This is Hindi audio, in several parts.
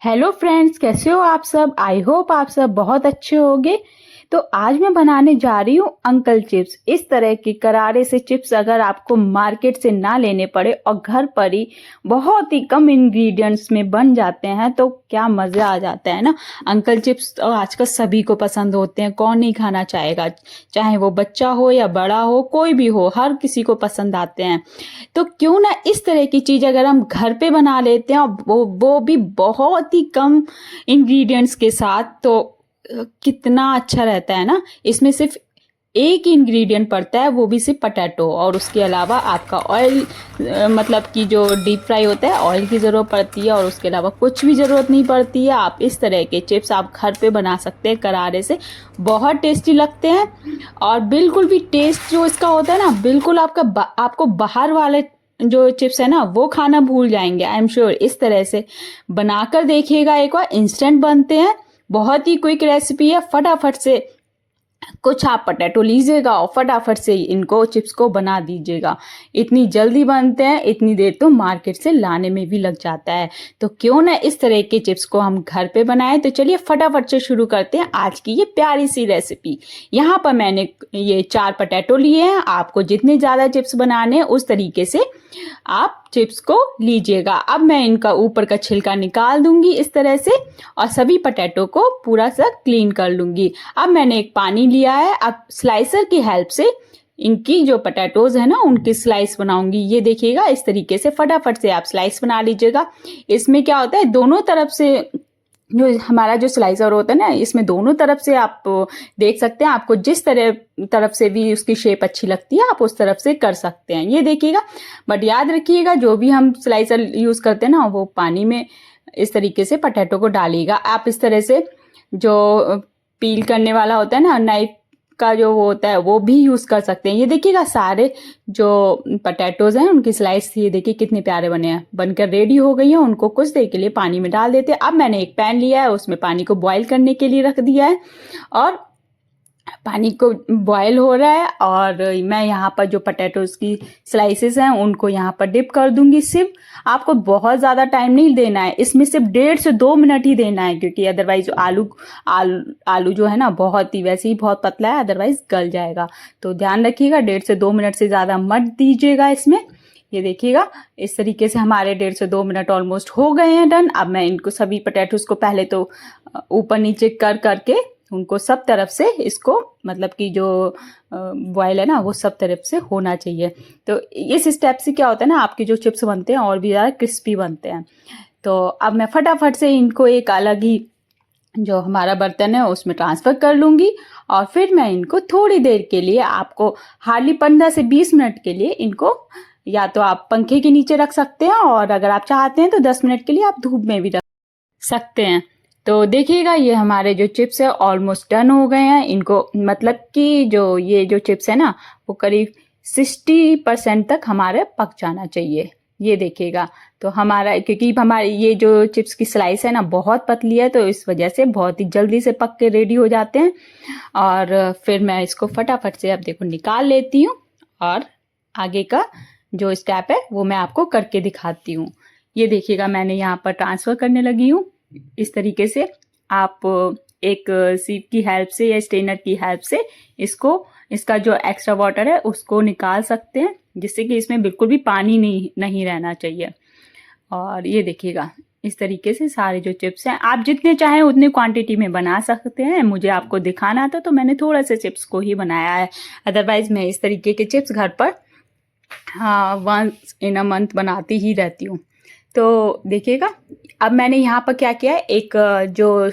हेलो फ्रेंड्स, कैसे हो आप सब। आई होप आप सब बहुत अच्छे होंगे। तो आज मैं बनाने जा रही हूँ अंकल चिप्स। इस तरह के करारे से चिप्स अगर आपको मार्केट से ना लेने पड़े और घर पर ही बहुत ही कम इंग्रेडिएंट्स में बन जाते हैं तो क्या मज़ा आ जाता है ना। अंकल चिप्स तो आजकल सभी को पसंद होते हैं, कौन नहीं खाना चाहेगा। चाहे वो बच्चा हो या बड़ा हो, कोई भी हो, हर किसी को पसंद आते हैं। तो क्यों ना इस तरह की चीज़ अगर हम घर पे बना लेते हैं और वो भी बहुत ही कम इंग्रेडिएंट्स के साथ, तो कितना अच्छा रहता है ना। इसमें सिर्फ एक ही इंग्रेडिएंट पड़ता है, वो भी सिर्फ पटेटो, और उसके अलावा आपका ऑयल, मतलब कि जो डीप फ्राई होता है, ऑयल की ज़रूरत पड़ती है और उसके अलावा कुछ भी ज़रूरत नहीं पड़ती है। आप इस तरह के चिप्स आप घर पे बना सकते हैं करारे से, बहुत टेस्टी लगते हैं। और बिल्कुल भी टेस्ट जो इसका होता है ना, बिल्कुल आपको बाहर वाले जो चिप्स है ना वो खाना भूल जाएंगे, आई एम श्योर। इस तरह से बनाकर देखिएगा एक बार, इंस्टेंट बनते हैं, बहुत ही क्विक रेसिपी है। फटाफट से कुछ आप पोटैटो लीजिएगा और फटाफट से इनको चिप्स को बना दीजिएगा। इतनी जल्दी बनते हैं, इतनी देर तो मार्केट से लाने में भी लग जाता है। तो क्यों ना इस तरह के चिप्स को हम घर पे बनाएं। तो चलिए फटाफट से शुरू करते हैं आज की ये प्यारी सी रेसिपी। यहाँ पर मैंने ये 4 पोटैटो लिए हैं। आपको जितने ज़्यादा चिप्स बनाने हैं उस तरीके से आप चिप्स को लीजिएगा। अब मैं इनका ऊपर का छिलका निकाल दूंगी इस तरह से, और सभी पोटैटो को पूरा सा क्लीन कर लूंगी। अब मैंने एक पानी लिया है। अब स्लाइसर की हेल्प से इनकी जो पोटैटोज है ना उनकी स्लाइस बनाऊंगी। ये देखिएगा इस तरीके से फटाफट से आप स्लाइस बना लीजिएगा। इसमें क्या होता है, दोनों तरफ से जो हमारा जो स्लाइसर होता है ना, इसमें दोनों तरफ से आप देख सकते हैं। आपको जिस तरफ से भी उसकी शेप अच्छी लगती है आप उस तरफ से कर सकते हैं, ये देखिएगा। बट याद रखिएगा जो भी हम स्लाइसर यूज़ करते हैं ना, वो पानी में इस तरीके से पोटैटो को डालिएगा। आप इस तरह से जो पील करने वाला होता है ना, नाइफ का जो वो होता है, वो भी यूज़ कर सकते हैं। ये देखिएगा सारे जो पोटैटोज हैं उनकी स्लाइस, ये देखिए कितने प्यारे बने हैं, बनकर रेडी हो गई हैं। उनको कुछ देर के लिए पानी में डाल देते हैं। अब मैंने एक पैन लिया है, उसमें पानी को बॉईल करने के लिए रख दिया है, और पानी को बॉयल हो रहा है। और मैं यहाँ पर जो पोटैटोज की स्लाइसेस हैं उनको यहाँ पर डिप कर दूंगी। सिर्फ आपको बहुत ज़्यादा टाइम नहीं देना है, इसमें सिर्फ 1.5 से 2 मिनट ही देना है, क्योंकि अदरवाइज आलू जो है ना बहुत ही वैसे ही बहुत पतला है, अदरवाइज गल जाएगा। तो ध्यान रखिएगा 1.5 से 2 मिनट से ज़्यादा मत दीजिएगा इसमें। ये देखिएगा इस तरीके से हमारे 1.5 से 2 मिनट ऑलमोस्ट हो गए हैं डन। अब मैं इनको सभी पोटैटोज को पहले तो ऊपर नीचे करके उनको सब तरफ से, इसको मतलब कि जो बॉयल है ना वो सब तरफ से होना चाहिए। तो इस स्टेप से क्या होता है ना, आपके जो चिप्स बनते हैं और भी ज़्यादा क्रिस्पी बनते हैं। तो अब मैं फटाफट से इनको एक अलग ही जो हमारा बर्तन है उसमें ट्रांसफ़र कर लूँगी, और फिर मैं इनको थोड़ी देर के लिए, आपको हार्डली 15 से 20 मिनट के लिए इनको या तो आप पंखे के नीचे रख सकते हैं, और अगर आप चाहते हैं तो 10 मिनट के लिए आप धूप में भी रख सकते हैं। तो देखिएगा ये हमारे जो चिप्स है ऑलमोस्ट डन हो गए हैं। इनको मतलब कि जो ये जो चिप्स है ना वो करीब 60% तक हमारे पक जाना चाहिए, ये देखिएगा। तो हमारा, क्योंकि हमारी ये जो चिप्स की स्लाइस है ना बहुत पतली है, तो इस वजह से बहुत ही जल्दी से पक के रेडी हो जाते हैं। और फिर मैं इसको फटाफट से अब देखो निकाल लेती हूँ, और आगे का जो स्टेप है वो मैं आपको करके दिखाती हूँ। ये देखिएगा मैंने यहाँ पर ट्रांसफ़र करने लगी हूँ। इस तरीके से आप एक सीप की हेल्प से या स्ट्रेनर की हेल्प से इसका जो एक्स्ट्रा वाटर है उसको निकाल सकते हैं, जिससे कि इसमें बिल्कुल भी पानी नहीं रहना चाहिए। और ये देखिएगा इस तरीके से सारे जो चिप्स हैं आप जितने चाहें उतनी क्वांटिटी में बना सकते हैं। मुझे आपको दिखाना था तो मैंने थोड़ा सा चिप्स को ही बनाया है, अदरवाइज मैं इस तरीके के चिप्स घर पर वंस इन अ मंथ बनाती ही रहती हूँ। तो देखिएगा अब मैंने यहाँ पर क्या किया है, एक जो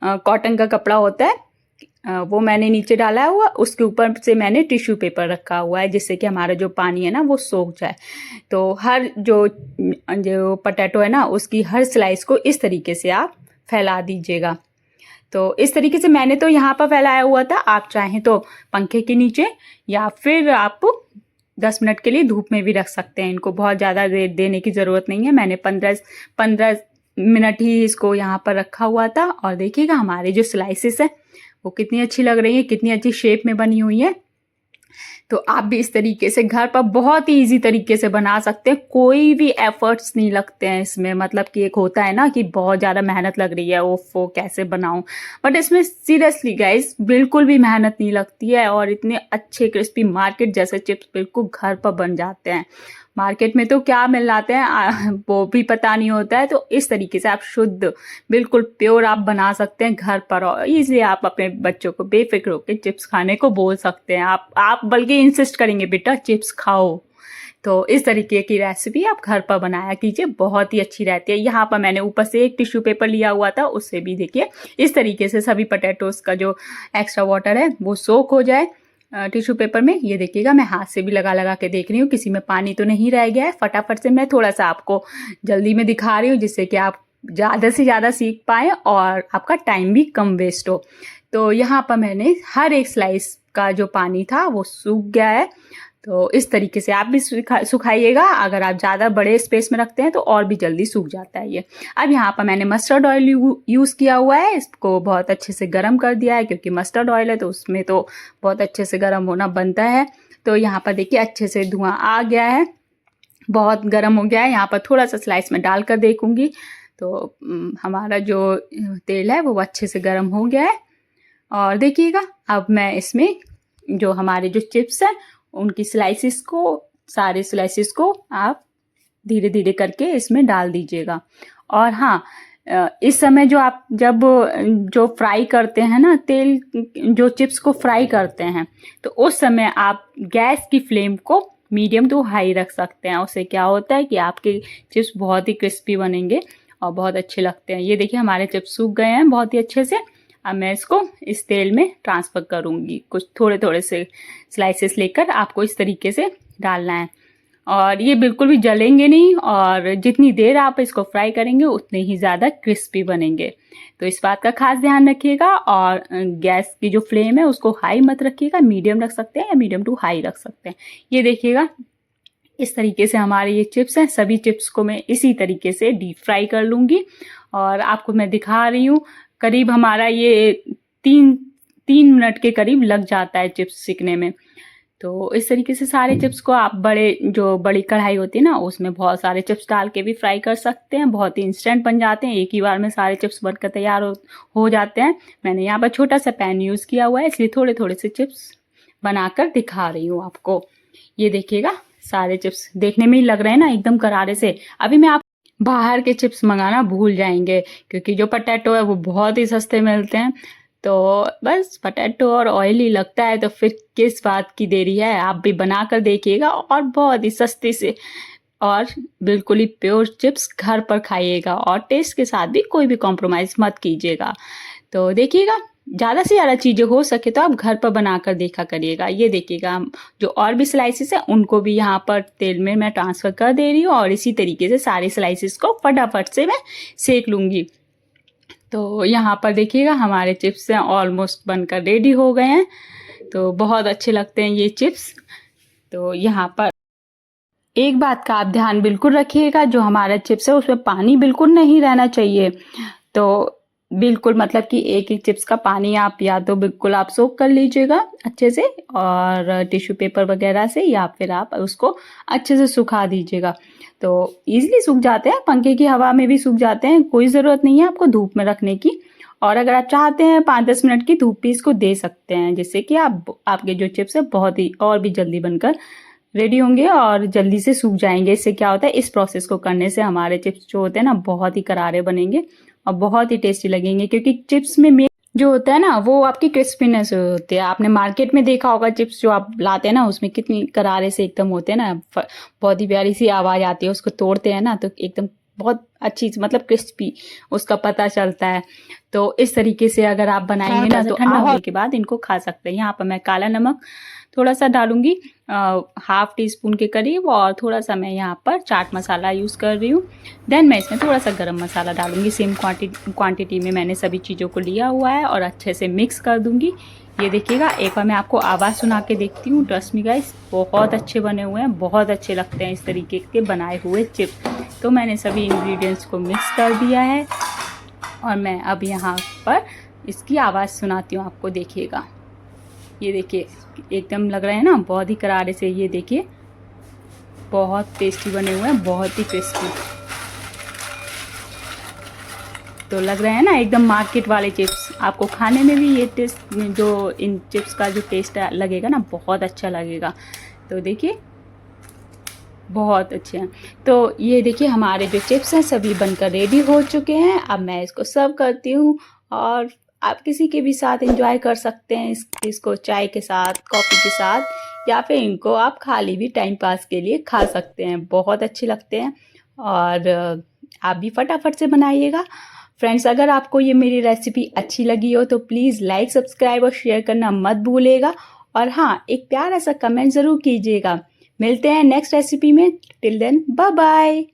कॉटन का कपड़ा होता है वो मैंने नीचे डाला हुआ, उसके ऊपर से मैंने टिश्यू पेपर रखा हुआ है, जिससे कि हमारा जो पानी है ना वो सोख जाए। तो हर जो पोटैटो है ना उसकी हर स्लाइस को इस तरीके से आप फैला दीजिएगा। तो इस तरीके से मैंने तो यहाँ पर फैलाया हुआ था, आप चाहें तो पंखे के नीचे या फिर आप 10 मिनट के लिए धूप में भी रख सकते हैं। इनको बहुत ज़्यादा देर देने की ज़रूरत नहीं है। मैंने 15 मिनट ही इसको यहाँ पर रखा हुआ था। और देखिएगा हमारे जो स्लाइसेस हैं वो कितनी अच्छी लग रही है, कितनी अच्छी शेप में बनी हुई है। तो आप भी इस तरीके से घर पर बहुत ही ईजी तरीके से बना सकते हैं। कोई भी एफर्ट्स नहीं लगते हैं इसमें, मतलब कि एक होता है ना कि बहुत ज़्यादा मेहनत लग रही है, वो कैसे बनाऊं, बट इसमें सीरियसली गाइस बिल्कुल भी मेहनत नहीं लगती है और इतने अच्छे क्रिस्पी मार्केट जैसे चिप्स बिल्कुल घर पर बन जाते हैं। मार्केट में तो क्या मिल जाते हैं वो भी पता नहीं होता है। तो इस तरीके से आप शुद्ध बिल्कुल प्योर आप बना सकते हैं घर पर, और इजीली आप अपने बच्चों को बेफिक्र होकर चिप्स खाने को बोल सकते हैं। आप बल्कि इंसिस्ट करेंगे बेटा चिप्स खाओ। तो इस तरीके की रेसिपी आप घर पर बनाया कीजिए, बहुत ही अच्छी रहती है। यहाँ पर मैंने ऊपर से एक टिश्यू पेपर लिया हुआ था, उससे भी देखिए इस तरीके से सभी पोटैटोज का जो एक्स्ट्रा वाटर है वो सोक हो जाए टिश्यू पेपर में। ये देखिएगा मैं हाथ से भी लगा लगा के देख रही हूँ किसी में पानी तो नहीं रह गया है। फटाफट से मैं थोड़ा सा आपको जल्दी में दिखा रही हूँ जिससे कि आप ज़्यादा से ज़्यादा सीख पाएँ और आपका टाइम भी कम वेस्ट हो। तो यहाँ पर मैंने हर एक स्लाइस का जो पानी था वो सूख गया है। तो इस तरीके से आप भी सुखाइएगा। अगर आप ज़्यादा बड़े स्पेस में रखते हैं तो और भी जल्दी सूख जाता है ये। अब यहाँ पर मैंने मस्टर्ड ऑयल यूज़ किया हुआ है, इसको बहुत अच्छे से गर्म कर दिया है क्योंकि मस्टर्ड ऑयल है तो उसमें तो बहुत अच्छे से गर्म होना बनता है। तो यहाँ पर देखिए अच्छे से धुआं आ गया है, बहुत गर्म हो गया है। यहाँ पर थोड़ा सा स्लाइस में डाल कर देखूँगी तो हमारा जो तेल है वो अच्छे से गर्म हो गया है। और देखिएगा अब मैं इसमें जो हमारे जो चिप्स हैं उनकी स्लाइसिस को, सारे स्लाइसिस को आप धीरे धीरे करके इसमें डाल दीजिएगा। और हाँ, इस समय जो आप जब जो फ्राई करते हैं ना, तेल जो चिप्स को फ्राई करते हैं तो उस समय आप गैस की फ्लेम को मीडियम टू हाई रख सकते हैं। उससे क्या होता है कि आपके चिप्स बहुत ही क्रिस्पी बनेंगे और बहुत अच्छे लगते हैं। ये देखिए हमारे चिप्स सूख गए हैं बहुत ही अच्छे से। अब मैं इसको इस तेल में ट्रांसफ़र करूँगी। कुछ थोड़े थोड़े से स्लाइसेस लेकर आपको इस तरीके से डालना है और ये बिल्कुल भी जलेंगे नहीं, और जितनी देर आप इसको फ्राई करेंगे उतने ही ज़्यादा क्रिस्पी बनेंगे। तो इस बात का खास ध्यान रखिएगा। और गैस की जो फ्लेम है उसको हाई मत रखिएगा, मीडियम रख सकते हैं या मीडियम टू हाई रख सकते हैं। ये देखिएगा इस तरीके से हमारे ये चिप्स हैं। सभी चिप्स को मैं इसी तरीके से डीप फ्राई कर लूँगी और आपको मैं दिखा रही हूँ। करीब हमारा ये 3 मिनट के करीब लग जाता है चिप्स सीखने में। तो इस तरीके से सारे चिप्स को आप बड़ी कढ़ाई होती है ना उसमें बहुत सारे चिप्स डाल के भी फ्राई कर सकते हैं। बहुत ही इंस्टेंट बन जाते हैं, एक ही बार में सारे चिप्स बनकर तैयार हो जाते हैं। मैंने यहाँ पर छोटा सा पैन यूज़ किया हुआ है, इसलिए थोड़े थोड़े से चिप्स बनाकर दिखा रही हूँ आपको। ये देखिएगा सारे चिप्स देखने में ही लग रहे हैं ना एकदम करारे से। अभी मैं आप बाहर के चिप्स मंगाना भूल जाएंगे क्योंकि जो पोटैटो है वो बहुत ही सस्ते मिलते हैं। तो बस पोटैटो और ऑयली लगता है तो फिर किस बात की देरी है, आप भी बना कर देखिएगा और बहुत ही सस्ते से और बिल्कुल ही प्योर चिप्स घर पर खाइएगा और टेस्ट के साथ भी कोई भी कॉम्प्रोमाइज़ मत कीजिएगा। तो देखिएगा ज़्यादा से ज़्यादा चीज़ें हो सके तो आप घर पर बनाकर देखा करिएगा। ये देखिएगा जो और भी स्लाइसेस हैं उनको भी यहाँ पर तेल में मैं ट्रांसफ़र कर दे रही हूँ और इसी तरीके से सारे स्लाइसेस को फटाफट से मैं सेक लूँगी। तो यहाँ पर देखिएगा हमारे चिप्स हैं ऑलमोस्ट बनकर रेडी हो गए हैं। तो बहुत अच्छे लगते हैं ये चिप्स। तो यहाँ पर एक बात का आप ध्यान बिल्कुल रखिएगा, जो हमारा चिप्स है उसमें पानी बिल्कुल नहीं रहना चाहिए। तो बिल्कुल मतलब कि एक एक चिप्स का पानी आप या तो बिल्कुल आप सोक कर लीजिएगा अच्छे से और टिश्यू पेपर वगैरह से, या फिर आप उसको अच्छे से सुखा दीजिएगा। तो ईजिली सूख जाते हैं, पंखे की हवा में भी सूख जाते हैं, कोई ज़रूरत नहीं है आपको धूप में रखने की। और अगर आप चाहते हैं 5-10 मिनट की धूप भी इसको दे सकते हैं, जिससे कि आपके जो चिप्स है बहुत ही और भी जल्दी बनकर रेडी होंगे और जल्दी से सूख जाएंगे। इससे क्या होता है, इस प्रोसेस को करने से हमारे चिप्स जो होते हैं ना बहुत ही करारे बनेंगे और बहुत ही टेस्टी लगेंगे। क्योंकि चिप्स में मेन जो होता है ना वो आपकी क्रिस्पीनेस होती है। आपने मार्केट में देखा होगा चिप्स जो आप लाते हैं ना उसमें कितनी करारे से एकदम होते हैं ना, बहुत ही प्यारी सी आवाज़ आती है, उसको तोड़ते हैं ना तो एकदम बहुत अच्छी मतलब क्रिस्पी उसका पता चलता है। तो इस तरीके से अगर आप बनाएंगे ना तो ठंडा होने के बाद इनको खा सकते हैं। यहाँ पर मैं काला नमक थोड़ा सा डालूंगी, 1/2 टीस्पून के करीब, और थोड़ा सा मैं यहाँ पर चाट मसाला यूज़ कर रही हूँ। देन मैं इसमें थोड़ा सा गरम मसाला डालूंगी। सेम क्वांटिटी में मैंने सभी चीज़ों को लिया हुआ है और अच्छे से मिक्स कर दूंगी। ये देखिएगा एक बार मैं आपको आवाज़ सुना के देखती हूँ। ट्रस्ट मी गाइस बहुत अच्छे बने हुए हैं, बहुत अच्छे लगते हैं इस तरीके के बनाए हुए चिप्स। तो मैंने सभी इंग्रेडिएंट्स को मिक्स कर दिया है और मैं अब यहाँ पर इसकी आवाज़ सुनाती हूँ आपको, देखिएगा। ये देखिए एकदम लग रहे हैं ना बहुत ही करारे से। ये देखिए बहुत टेस्टी बने हुए हैं, बहुत ही टेस्टी। तो लग रहे हैं ना एकदम मार्केट वाले चिप्स। आपको खाने में भी ये टेस्ट, जो इन चिप्स का जो टेस्ट लगेगा ना, बहुत अच्छा लगेगा। तो देखिए बहुत अच्छे हैं। तो ये देखिए हमारे जो चिप्स हैं सभी बनकर रेडी हो चुके हैं। अब मैं इसको सर्व करती हूँ और आप किसी के भी साथ एंजॉय कर सकते हैं इसको चाय के साथ, कॉफ़ी के साथ, या फिर इनको आप खाली भी टाइम पास के लिए खा सकते हैं। बहुत अच्छे लगते हैं और आप भी फटाफट से बनाइएगा। फ्रेंड्स, अगर आपको ये मेरी रेसिपी अच्छी लगी हो तो प्लीज़ लाइक, सब्सक्राइब और शेयर करना मत भूलिएगा। और हाँ, एक प्यारा सा कमेंट ज़रूर कीजिएगा। मिलते हैं नेक्स्ट रेसिपी में। Till then bye bye.